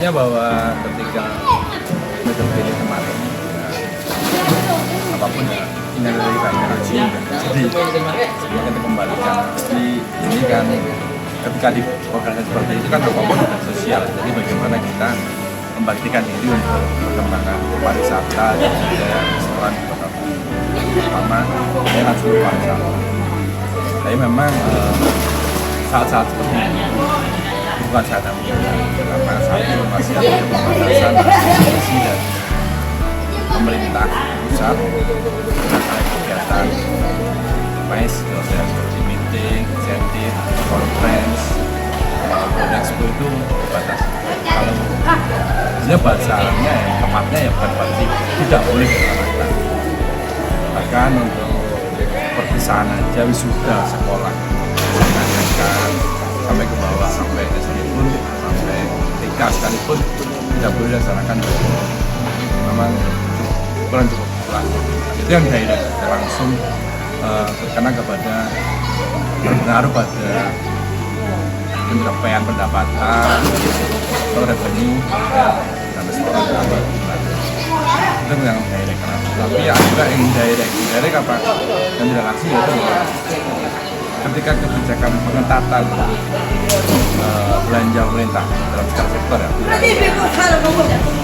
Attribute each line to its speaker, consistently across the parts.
Speaker 1: Bahwa ketika metode kemarin apapun ya ini dari interaksi jadi sebenarnya kita kembalikan ini kan ketika di organisasi seperti itu kan apapun sudah sosial, jadi bagaimana kita membaktikan diri untuk perkembangan pariwisata dan budaya restoran di kota terutama daerah seluruh pariwisata. Tapi memang saat-saat seperti ini bukan saat yang mudah karena saat ini masih ada pembatasan polisi dan pemerintah pusat terkait kegiatan MICE seperti meeting, insentif, conference, World Expo itu dibatasi. Kalau sebenarnya bahasanya yang tepatnya ya bukan berarti tidak boleh dilakukan. Bahkan untuk perpisahan aja wisuda sekolah ditanyakan sampai ke bawah, sampai SD pun, sampai TK sekalipun tidak boleh dilaksanakan. Memang kurang cukup kurang. Itu yang direct langsung terkena kepada berpengaruh pada pencapaian pendapatan atau revenue dan restoran kami. Itu yang direct. Tapi ya juga yang indirect apa? Yang tidak langsung itu ketika kebijakan pengetatan belanja pemerintah dalam segala sektor ya,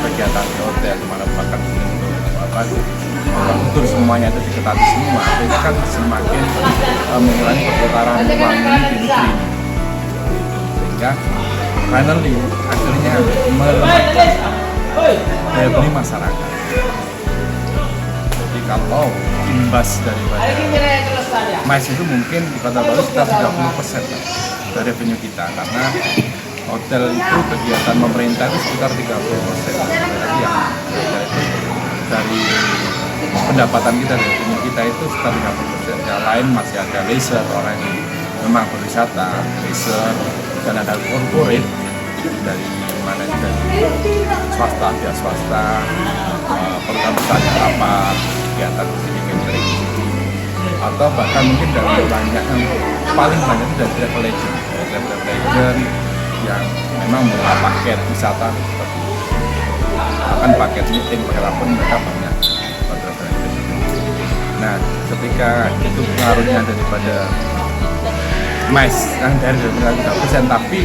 Speaker 1: kegiatan di hotel, dimana bahkan untuk semuanya itu diketati semua, itu kan semakin mengurangi perputaran uang di negeri, sehingga finally akhirnya melemahkan daya beli masyarakat. Jadi kalau imbas daripada MICE itu mungkin di Kota Baru sekitar 30% dari revenue kita, karena hotel itu kegiatan pemerintah itu sekitar 30%. Jadi yang dari pendapatan kita, dari revenue kita itu sekitar 30%. Yang lain masih ada leisure, orang yang memang berwisata, leisure, dan ada corporate dari mana itu dari swasta, pihak swasta, perusahaan rapat, kegiatan sedikit catering, atau bahkan mungkin dari banyak yang paling banyak itu dari travel agent yang memang membawa paket wisata seperti akan paket meeting, paket apa pun mereka banyak travel agent. Nah, ketika itu pengaruhnya daripada MICE yang dari 30%, tapi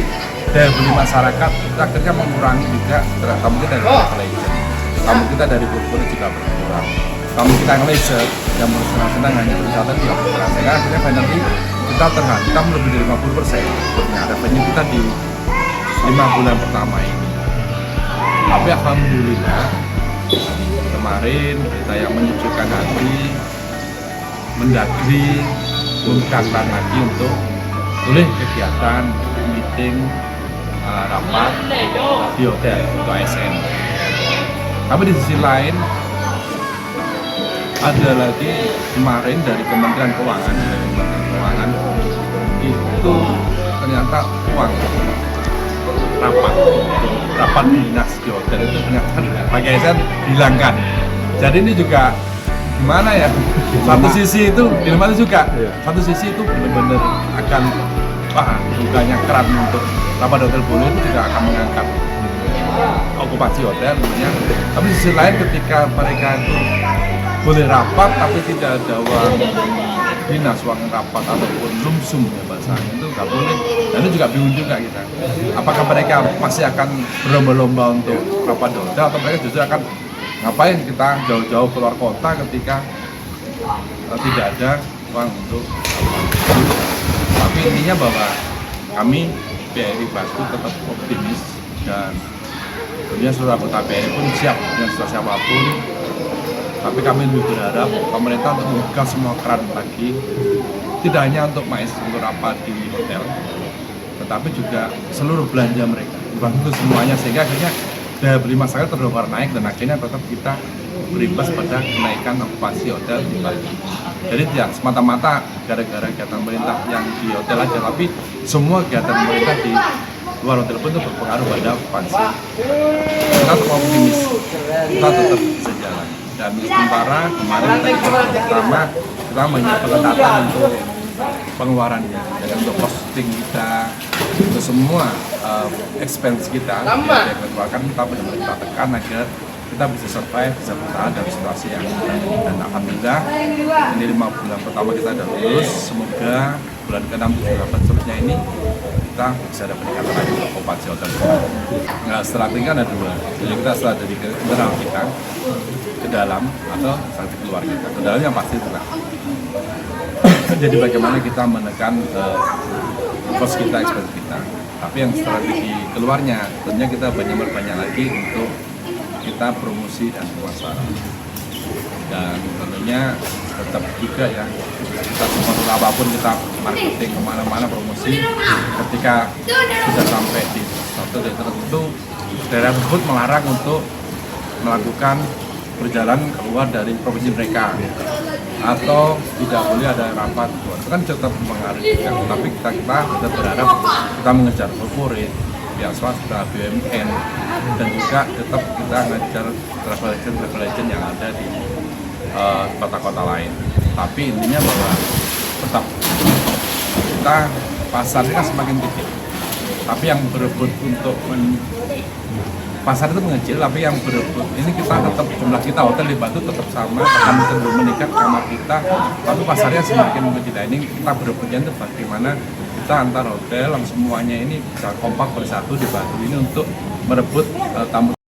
Speaker 1: daya beli masyarakat itu akhirnya mengurangi juga. Kamu kita dari travel agent, kamu kita dari corporate juga berkurang. Kamu kita yang leisure, yang senang-senang hanya berwisata juga berkurang. Sehingga akhirnya finally kita terhantam lebih dari 50% revenue kita di 5 bulan pertama ini. Tapi alhamdulillah kemarin kita yang menyejukkan hati, Mendagri meningkatkan lagi untuk boleh kegiatan meeting, rapat di hotel untuk ASN. Tapi di sisi lain ada lagi kemarin dari Kementerian Keuangan itu ternyata uang rapat dinas di hotel itu ternyata pakai ASN dihilangkan. Jadi ini juga gimana ya? Satu sisi itu dilematis juga. Satu sisi itu benar-benar akan bukannya keran untuk rapat hotel boleh, itu juga akan mengangkat okupasi hotel namanya. Tapi di sisi lain ketika mereka itu boleh rapat tapi tidak ada uang dinas, uang rapat ataupun lumsum ya bahasanya, itu nggak boleh. Dan itu juga bingung juga kita. Apakah mereka masih akan berlomba-lomba untuk rapat hotel atau mereka justru akan ngapain kita jauh-jauh keluar kota ketika tidak ada uang untuk rapat. Tapi intinya bahwa kami BRI Batu tetap optimis dan tentunya seluruh anggota BRI pun siap dengan siapapun. Tapi kami lebih berharap pemerintah untuk membuka semua keran lagi, tidak hanya untuk MICE, untuk rapat di hotel, tetapi juga seluruh belanja mereka, itu semuanya, sehingga akhirnya daya beli masyarakat terdongkrak naik dan akhirnya tetap kita berimbas pada kenaikan okupasi hotel di Bali. Jadi tidak semata-mata gara-gara kegiatan pemerintah yang di hotel aja, tapi semua kegiatan pemerintah di luar hotel pun itu berpengaruh pada okupansi. Kita tetap optimis, kita tetap bisa jalan. Dan sementara kemarin pertama kita menyiapkan pengetatan untuk pengeluarannya, jadi untuk costing kita, untuk semua expense kita yang dikeluarkan, kita benar-benar kita tekan agar kita bisa survive, bisa bertahan dalam situasi yang ada. Dan alhamdulillah ini 5 bulan pertama kita sudah lulus. Semoga bulan ke-6, 7, 8 seterusnya ini kita bisa ada peningkatan lagi untuk okupansi hotel. Nah, setelah tingkat ada 2. Jadi kita setelah dari ke internal kita ke dalam atau sampai keluar kita. Ke dalam yang pasti tenang. Jadi bagaimana kita menekan cost kita, expense kita. Tapi yang strategi keluarnya tentunya kita banyak lagi untuk kita promosi dan pemasaran. Dan tentunya tetap juga ya, kita sponsor apapun, kita marketing kemana-mana, promosi, ketika sudah sampai di satu daerah tertentu, daerah tersebut melarang untuk melakukan perjalanan keluar dari provinsi mereka, atau tidak boleh ada rapat, itu kan tetap mempengaruhi. Tapi kita tetap berharap kita mengejar corporate, pihak swasta, BUMN, dan juga tetap kita mengejar travel agent yang ada di kota-kota lain. Tapi intinya bahwa tetap kita pasarnya kan semakin kecil, tapi yang berebut untuk pasar itu mengecil, tapi yang berebut ini kita tetap, jumlah kita hotel di Batu tetap sama, akan cenderung meningkat kamar kita, tapi pasarnya semakin mengecil. Ini kita berebutnya itu bagaimana kita antar hotel yang semuanya ini bisa kompak bersatu di Batu ini untuk merebut tamu